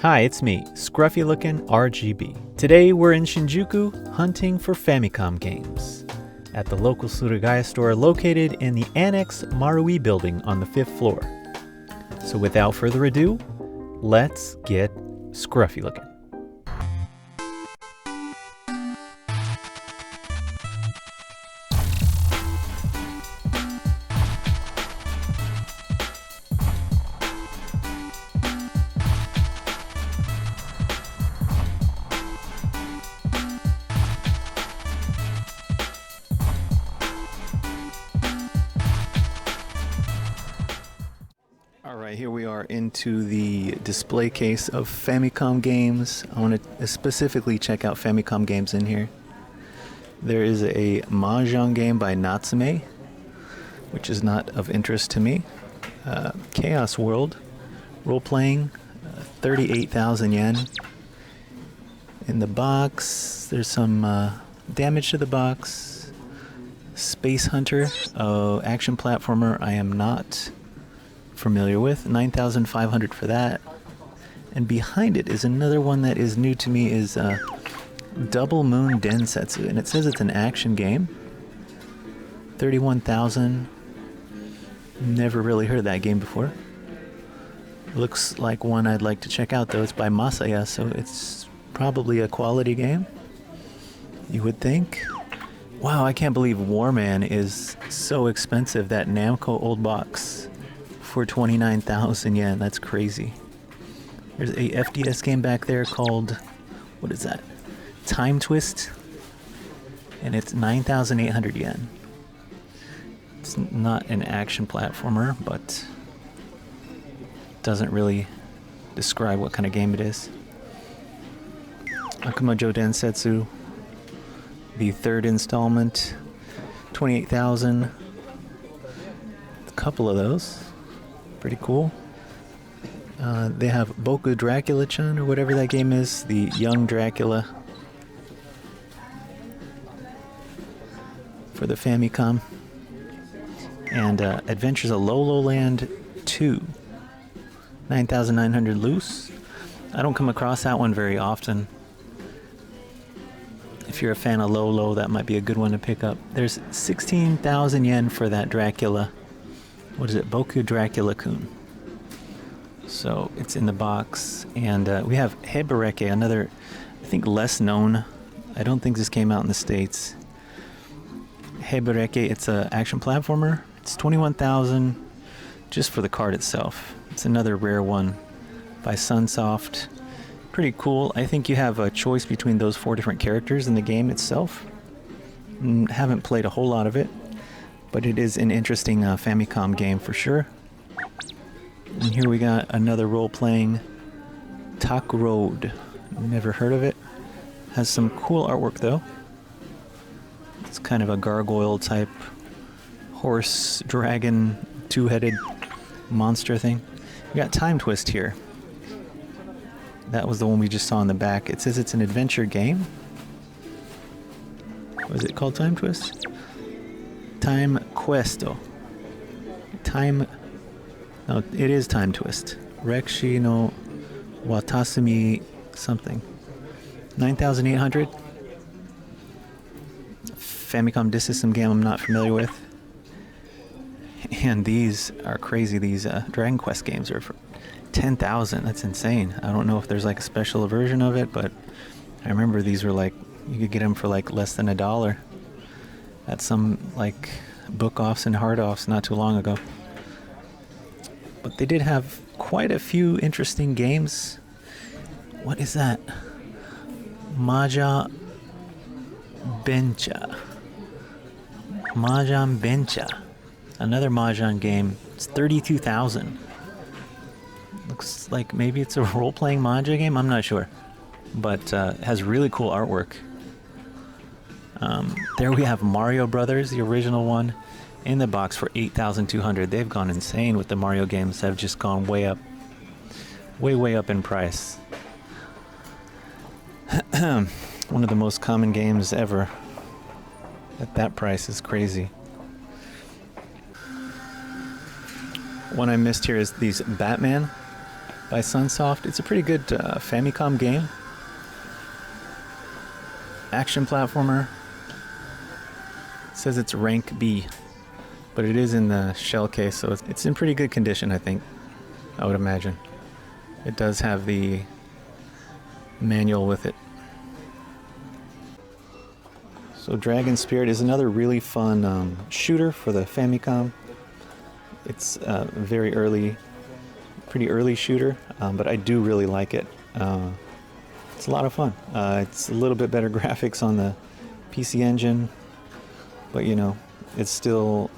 Hi, it's me, Scruffy Lookin RGB. Today we're in Shinjuku hunting for Famicom games at the local Surugaya store located in the annex Marui building on the 5th floor. So without further ado, let's get Scruffy Lookin'. Alright, here we are into the display case of Famicom games. I want to specifically check out Famicom games in here. There is a Mahjong game by Natsume, which is not of interest to me. Chaos World, role-playing, 38,000 yen. In the box, there's some damage to the box. Space Hunter, action platformer I am not familiar with, 9,500 for that. And behind it is another one that is new to me, is Double Moon Densetsu, and it says it's an action game. 31,000. Never really heard of that game before. Looks like one I'd like to check out though. It's by Masaya, so it's probably a quality game, you would think. Wow, I can't believe Warman is so expensive, that Namco old box, for 29,000 yen. That's crazy. There's a FDS game back there called, what is that? Time Twist, and it's 9,800 yen. It's not an action platformer, but doesn't really describe what kind of game it is. Akumajo Densetsu, the third installment, 28,000. A couple of those. Pretty cool. They have Boku Dracula-chan, or whatever that game is, the young Dracula for the Famicom. And Adventures of Lolo Land 2, 9,900 loose. I don't come across that one very often. If you're a fan of Lolo, that might be a good one to pick up. There's 16,000 yen for that Dracula. What is it? Boku Dracula-kun. So it's in the box. And we have Hebereke, another, I think, less known. I don't think this came out in the States. Hebereke, it's an action platformer. It's 21,000 just for the card itself. It's another rare one by Sunsoft. Pretty cool. I think you have a choice between those 4 different characters in the game itself. Haven't played a whole lot of it, but it is an interesting Famicom game for sure. And here we got another role-playing Tak Road. Never heard of it. Has some cool artwork though. It's kind of a gargoyle type horse, dragon, 2-headed monster thing. We got Time Twist here. That was the one we just saw in the back. It says it's an adventure game. Was it called Time Twist? Time Questo. No, it is Time Twist. Rekshi no Watasumi something. 9,800. Famicom Disk System game I'm not familiar with. And these are crazy. These Dragon Quest games are for 10,000. That's insane. I don't know if there's like a special version of it, but I remember these were like, you could get them for like less than $1 at some like book offs and hard offs not too long ago. But they did have quite a few interesting games. What is that? Mahjong Bencha. Mahjong Bencha. Another Mahjong game. It's 32,000. Looks like maybe it's a role-playing Mahjong game. I'm not sure, but it has really cool artwork. There we have Mario Brothers, the original one, in the box for 8,200. They've gone insane with the Mario games. Have just gone way up, way up in price. One of the most common games ever. At that price is crazy. One I missed here is these Batman by Sunsoft. It's a pretty good Famicom game. Action platformer. It says it's rank B, but it is in the shell case, so it's in pretty good condition, I think. I would imagine. It does have the manual with it. So Dragon Spirit is another really fun shooter for the Famicom. It's a very early, pretty early shooter, but I do really like it. It's a lot of fun. It's a little bit better graphics on the PC Engine, but you know, it's still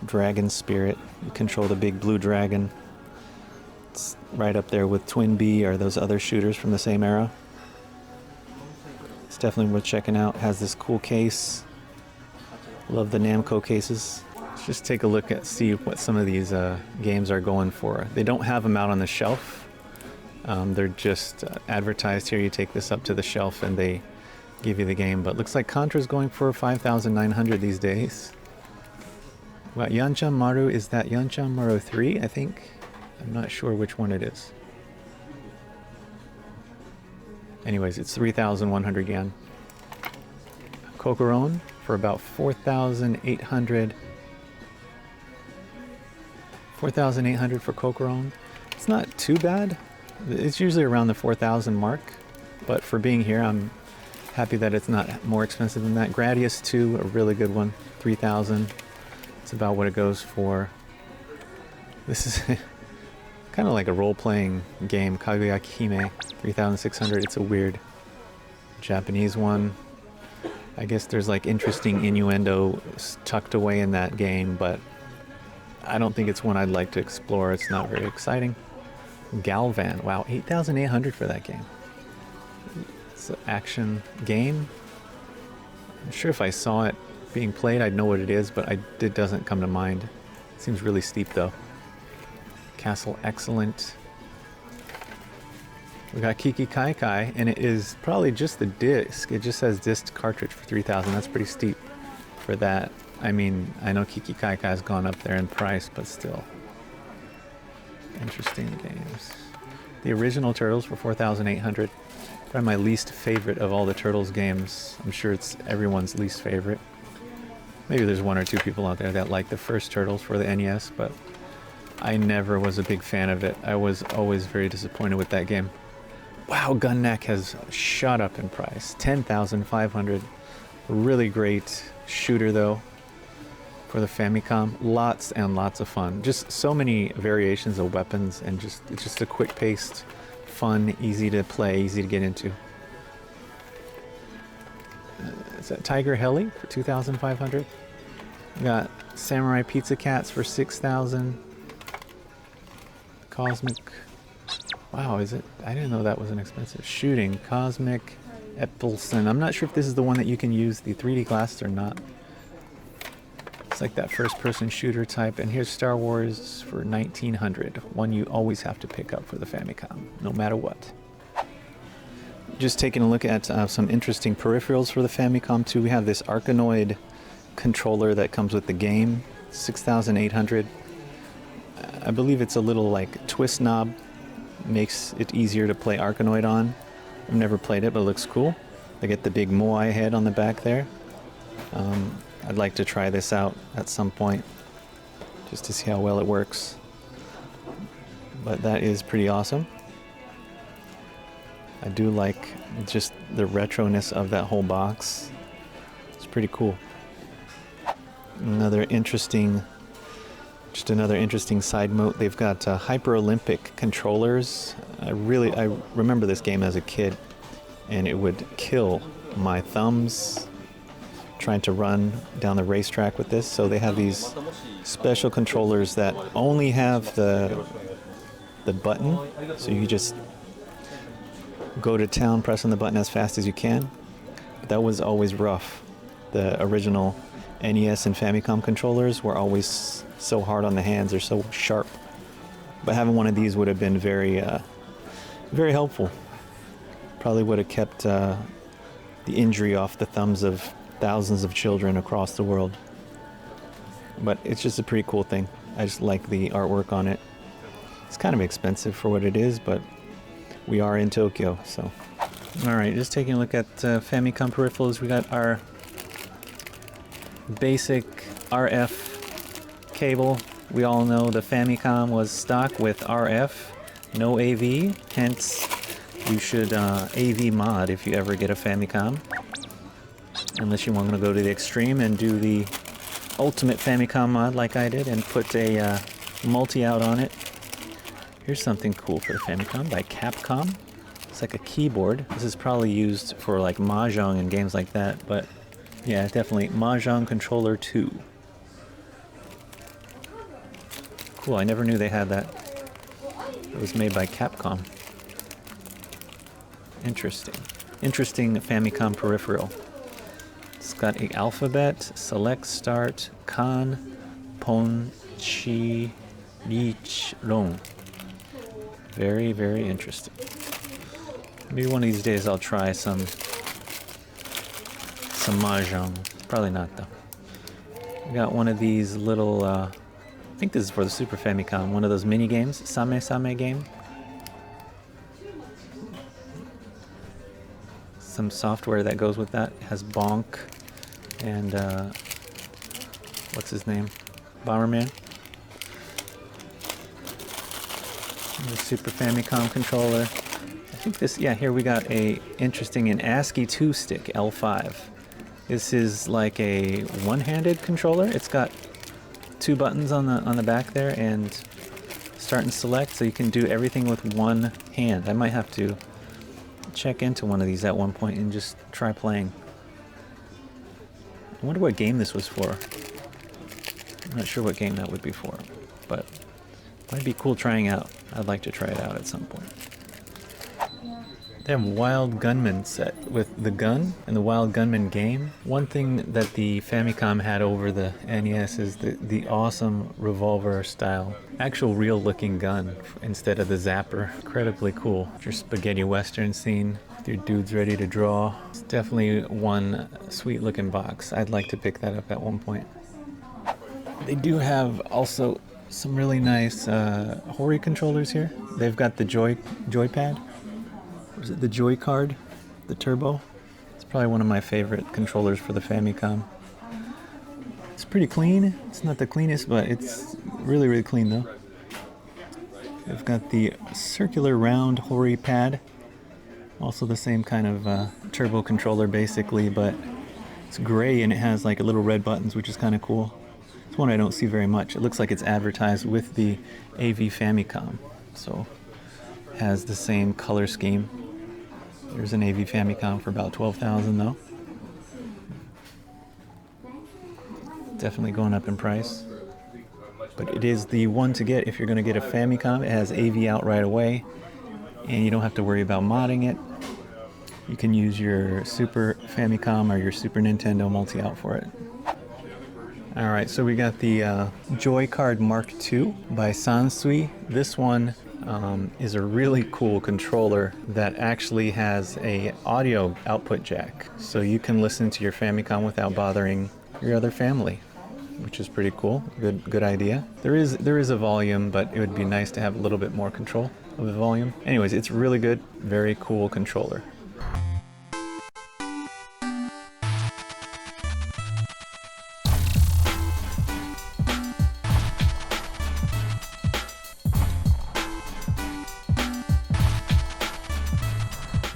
Dragon Spirit. You control the big blue dragon. It's right up there with Twin Bee or those other shooters from the same era. It's definitely worth checking out. It has this cool case. Love the Namco cases. Let's just take a look at see what some of these games are going for. They don't have them out on the shelf. They're just advertised here. You take this up to the shelf and they give you the game. But looks like Contra's going for 5,900 these days. Well, Yanchan Maru, is that Yanchan Maru 3, I think? I'm not sure which one it is. Anyways, it's 3,100 yen. Kokoron for about 4,800. 4,800 for Kokoron. It's not too bad. It's usually around the 4,000 mark, but for being here, I'm happy that it's not more expensive than that. Gradius 2, a really good one, 3,000. It's about what it goes for. This is kind of like a role-playing game, Kaguyaki Hime, 3,600. It's a weird Japanese one. I guess there's like interesting innuendo tucked away in that game, but I don't think it's one I'd like to explore. It's not very exciting. Galvan, wow, 8,800 for that game. It's an action game. I'm sure if I saw it being played, I'd know what it is, but it doesn't come to mind. It seems really steep though. Castle Excellent. We got Kiki Kai Kai, and it is probably just the disc. It just says disc cartridge for 3,000. That's pretty steep for that. I mean, I know Kiki Kai Kai has gone up there in price, but still. Interesting games. The original Turtles for 4,800. Probably my least favorite of all the Turtles games. I'm sure it's everyone's least favorite. Maybe there's one or two people out there that like the first Turtles for the NES, but I never was a big fan of it. I was always very disappointed with that game. Wow, Gunneck has shot up in price. 10,500. Really great shooter though for the Famicom. Lots and lots of fun. Just so many variations of weapons, and it's just a quick-paced, fun, easy to play, easy to get into. Is that Tiger Heli for 2,500? Got Samurai Pizza Cats for 6,000. Cosmic. Wow, is it? I didn't know that was an expensive. Shooting. Cosmic Epilson. I'm not sure if this is the one that you can use the 3D glasses or not. It's like that first-person shooter type. And here's Star Wars for 1,900. One you always have to pick up for the Famicom, no matter what. Just taking a look at some interesting peripherals for the Famicom too. We have this Arkanoid controller that comes with the game, 6,800. I believe it's a little like twist knob, makes it easier to play Arkanoid on. I've never played it, but it looks cool. I get the big Moai head on the back there. I'd like to try this out at some point, just to see how well it works. But that is pretty awesome. I do like just the retroness of that whole box. It's pretty cool. Another interesting side note. They've got Hyper Olympic controllers. I remember this game as a kid, and it would kill my thumbs trying to run down the racetrack with this. So they have these special controllers that only have the button, so you just go to town pressing the button as fast as you can. But that was always rough. The original NES and Famicom controllers were always so hard on the hands. They're so sharp. But having one of these would have been very helpful. Probably would have kept the injury off the thumbs of thousands of children across the world. But it's just a pretty cool thing. I just like the artwork on it. It's kind of expensive for what it is, but we are in Tokyo, so. Alright, just taking a look at Famicom Peripherals. We got our basic RF cable. We all know the Famicom was stock with RF, no AV, hence you should AV mod if you ever get a Famicom. Unless you want to go to the extreme and do the ultimate Famicom mod like I did and put a multi-out on it. Here's something cool for the Famicom by Capcom. It's like a keyboard. This is probably used for like Mahjong and games like that, but yeah, definitely Mahjong Controller 2. Cool, I never knew they had that. It was made by Capcom. Interesting. Interesting Famicom peripheral. It's got an alphabet, select, start, kan, pon, chi, lich, long. Very, very interesting. Maybe one of these days I'll try some Mahjong. Probably not though. We got one of these little, I think this is for the Super Famicom, one of those mini games, Same game. Some software that goes with that. It has Bonk and, what's his name? Bomberman. The Super Famicom controller. I think this, yeah, here we got a interesting an ASCII 2 stick, L5. This is like a one-handed controller. It's got two buttons on the back there and start and select, so you can do everything with one hand. I might have to check into one of these at one point and just try playing. I wonder what game this was for. I'm not sure what game that would be for, but it might be cool trying out. I'd like to try it out at some point. They have Wild Gunman set with the gun and the Wild Gunman game. One thing that the Famicom had over the NES is the awesome revolver style, actual real looking gun instead of the zapper. Incredibly cool. Your spaghetti western scene, with your dudes ready to draw. It's definitely one sweet looking box. I'd like to pick that up at one point. They do have also some really nice Hori controllers here. They've got the joypad. Or is it the Joycard? The Turbo? It's probably one of my favorite controllers for the Famicom. It's pretty clean. It's not the cleanest, but it's really, really clean though. They've got the circular round Hori pad. Also the same kind of turbo controller basically, but it's gray and it has like little red buttons, which is kind of cool. It's one I don't see very much. It looks like it's advertised with the AV Famicom, so it has the same color scheme. There's an AV Famicom for about $12,000 though. Definitely going up in price. But it is the one to get if you're going to get a Famicom. It has AV out right away, and you don't have to worry about modding it. You can use your Super Famicom or your Super Nintendo multi-out for it. Alright, so we got the Joycard Mark II by Sansui. This one is a really cool controller that actually has a audio output jack. So you can listen to your Famicom without bothering your other family, which is pretty cool. Good idea. There is a volume, but it would be nice to have a little bit more control of the volume. Anyways, it's really good, very cool controller.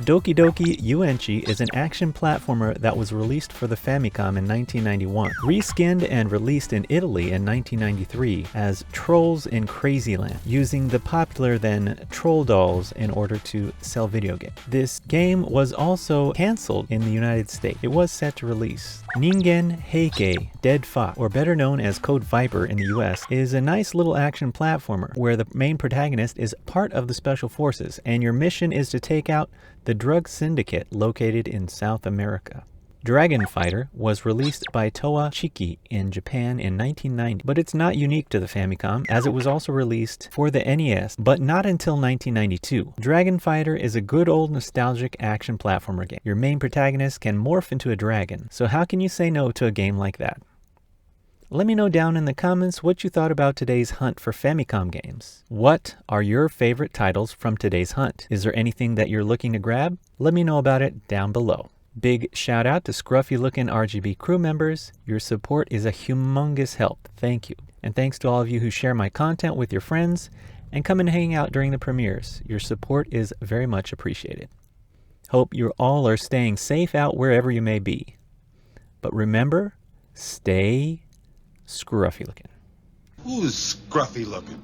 Doki Doki Yuenchi is an action platformer that was released for the Famicom in 1991, reskinned and released in Italy in 1993 as Trolls in Crazyland, using the popular then Troll Dolls in order to sell video games. This game was also cancelled in the United States. It was set to release. Ningen Heike, Dead Fox, or better known as Code Viper in the US, is a nice little action platformer where the main protagonist is part of the Special Forces and your mission is to take out the drug syndicate located in South America. Dragon Fighter was released by Toa Chiki in Japan in 1990, but it's not unique to the Famicom, as it was also released for the NES, but not until 1992. Dragon Fighter is a good old nostalgic action platformer game. Your main protagonist can morph into a dragon, so how can you say no to a game like that? Let me know down in the comments what you thought about today's hunt for Famicom games. What are your favorite titles from today's hunt? Is there anything that you're looking to grab? Let me know about it down below. Big shout out to Scruffy Lookin RGB crew members. Your support is a humongous help. Thank you. And thanks to all of you who share my content with your friends and come and hang out during the premieres. Your support is very much appreciated. Hope you all are staying safe out wherever you may be. But remember, stay scruffy looking. Who's scruffy looking?